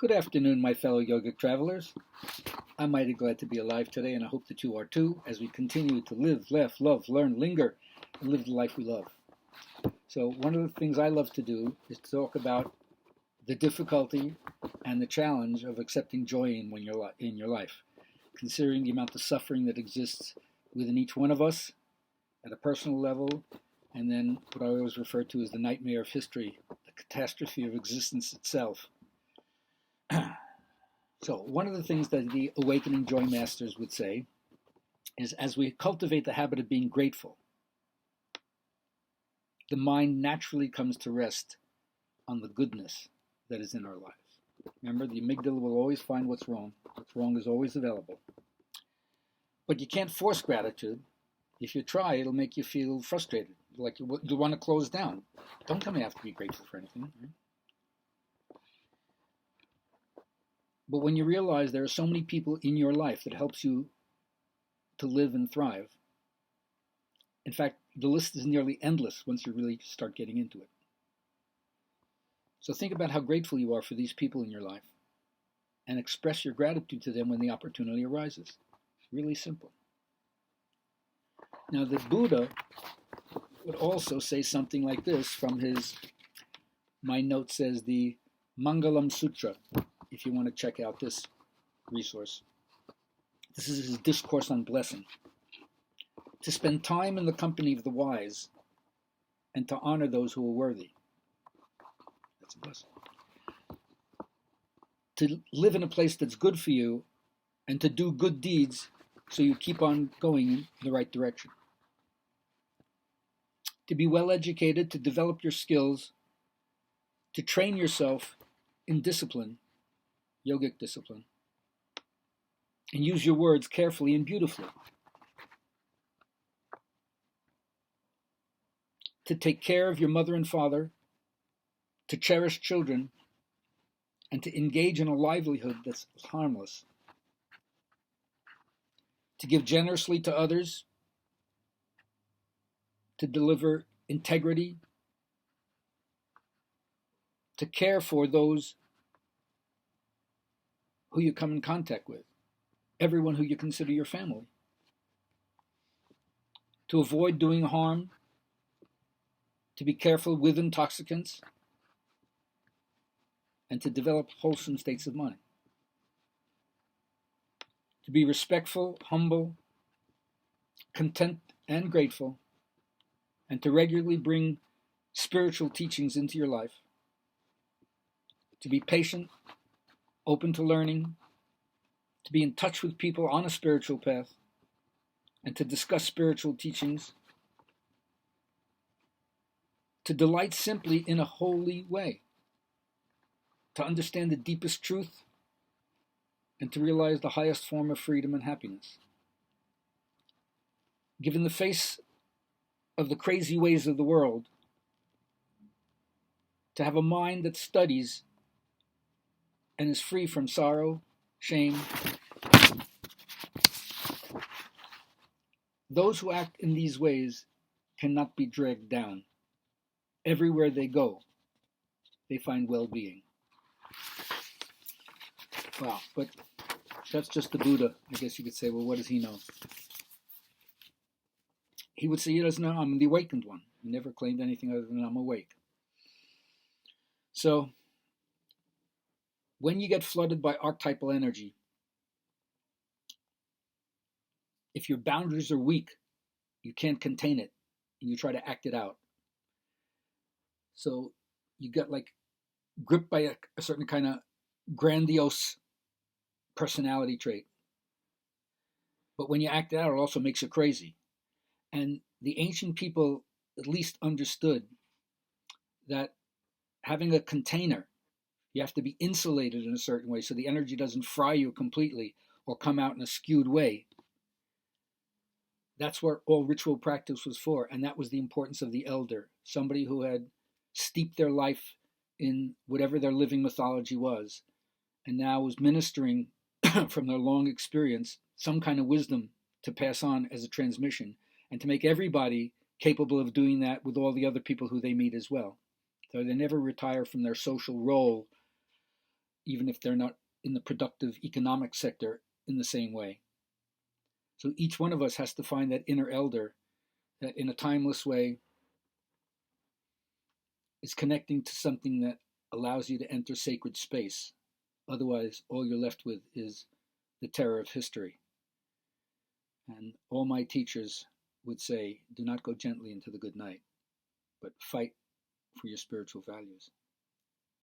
Good afternoon, my fellow yogic travelers. I'm mighty glad to be alive today, and I hope that you are too, as we continue to live, laugh, love, learn, linger, and live the life we love. So one of the things I love to do is to talk about the difficulty and the challenge of accepting joy in your life, considering the amount of suffering that exists within each one of us at a personal level, and then what I always refer to as the nightmare of history, the catastrophe of existence itself. So one of the things that the Awakening Joy Masters would say is, as we cultivate the habit of being grateful, the mind naturally comes to rest on the goodness that is in our lives. Remember, the amygdala will always find what's wrong. What's wrong is always available. But you can't force gratitude. If you try, it'll make you feel frustrated, like you'll want to close down. Don't tell me I have to be grateful for anything. Right? But when you realize there are so many people in your life that helps you to live and thrive, in fact, the list is nearly endless once you really start getting into it. So think about how grateful you are for these people in your life and express your gratitude to them when the opportunity arises. It's really simple. Now, the Buddha would also say something like this from his, my note says, the Mangalam Sutra, if you want to check out this resource. This is his discourse on blessing. To spend time in the company of the wise and to honor those who are worthy. That's a blessing. To live in a place that's good for you and to do good deeds so you keep on going in the right direction. To be well educated, to develop your skills, to train yourself in discipline, yogic discipline, and use your words carefully and beautifully. To take care of your mother and father, to cherish children, and to engage in a livelihood that's harmless. To give generously to others, to deliver integrity, to care for those who you come in contact with, everyone who you consider your family. To avoid doing harm, to be careful with intoxicants, and to develop wholesome states of mind. To be respectful, humble, content, and grateful, and to regularly bring spiritual teachings into your life. To be patient, open to learning, to be in touch with people on a spiritual path, and to discuss spiritual teachings. To delight simply in a holy way. To understand the deepest truth and to realize the highest form of freedom and happiness. Given the face of the crazy ways of the world, to have a mind that studies and is free from sorrow, shame. Those who act in these ways cannot be dragged down. Everywhere they go, they find well-being. Wow, but that's just the Buddha. I guess you could say, well, what does he know? He would say he doesn't know. I'm the awakened one. He never claimed anything other than I'm awake. So, when you get flooded by archetypal energy, if your boundaries are weak, you can't contain it, and you try to act it out. So you get like gripped by a certain kind of grandiose personality trait. But when you act it out, it also makes you crazy. And the ancient people at least understood that having a container, you have to be insulated in a certain way so the energy doesn't fry you completely or come out in a skewed way. That's what all ritual practice was for, and that was the importance of the elder, somebody who had steeped their life in whatever their living mythology was, and now was ministering from their long experience some kind of wisdom to pass on as a transmission, and to make everybody capable of doing that with all the other people who they meet as well. So they never retire from their social role, even if they're not in the productive economic sector in the same way. So each one of us has to find that inner elder that in a timeless way is connecting to something that allows you to enter sacred space. Otherwise, all you're left with is the terror of history. And all my teachers would say, do not go gently into the good night, but fight for your spiritual values.